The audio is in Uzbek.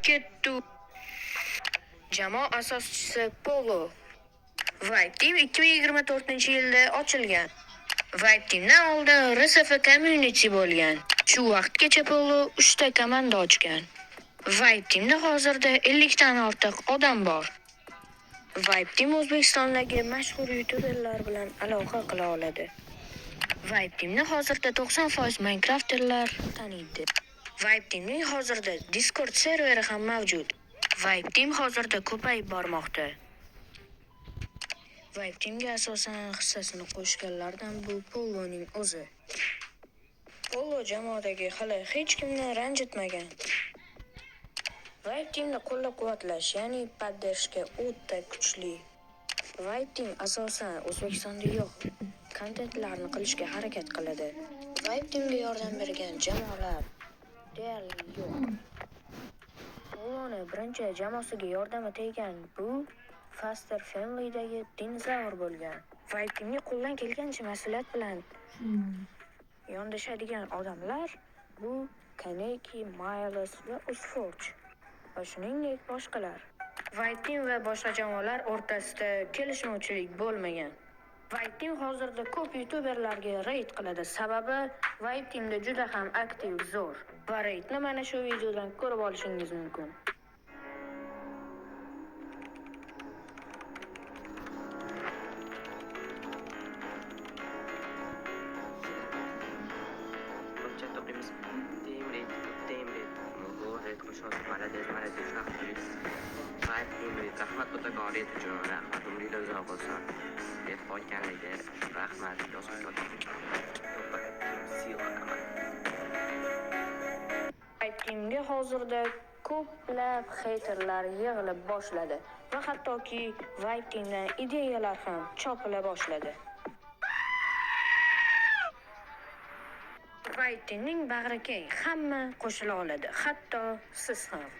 Kettu. Jamoa asoschisi Polo. Vibe Team 2024-yilda ochilgan. Vibe Teamdan oldin RSF Community bo'lgan. Shu vaqtgacha Polo 3 ta komanda ochgan. Vibe Teamda hozirda 50 dan ortiq odam bor. Vibe Team O'zbekistondagi mashhur youtuberlar bilan aloqa qila oladi. Vibe Teamni hozirda 90% Minecrafterlar taniydi. Vibe Teamning hozirda Discord serveri ham mavjud. Vibe Team hozirda ko'payib bormoqda. Vibe Teamga asosan hissasini qo'shganlardan bu Poloning o'zi. Polo jamoadagi hali hech kimni ranjitmagan. Vibe Teamni qo'llab-quvvatlash, ya'ni poddershka o'ta kuchli. Vibe Team asosan O'zbekistonda yo'q kontentlarni qilishga harakat qiladi. Vibe Teamga yordam bergan jamoalar deyarli yo'q. Poloni birinchi jamoasiga yordami teggan bu Faster Family'dagi dinozavr bo'lgan. Vibe Teamga qo'ldan kelgancha mas'uliyat bilan yondashadigan odamlar bu Kaneki, Miles va Usforge va shuningdek boshqalar. Vibe Team va boshqa jamoalar o'rtasida kelishmovchilik bo'lmagan. Vibe Team hozirda ko'p youtuberlarga raid qiladi. Sababi Vibe Teamda juda ham aktiv zo'r. Va raidni mana shu videodan ko'rib olishingiz mumkin. Rahmat o'taqorit uchun rahmat, umringiz uzoq bo'lsin deb qolganligiga rahmat yozib qo'ydim. Vibe Teamga hozirda ko'plab haterlar yig'ilib boshladi va hattoki Vibe Teamdan ideyalar ham chopila boshladi. Vibe Teamning bag'ri keng, hamma qo'shila oladi, hatto siz ham.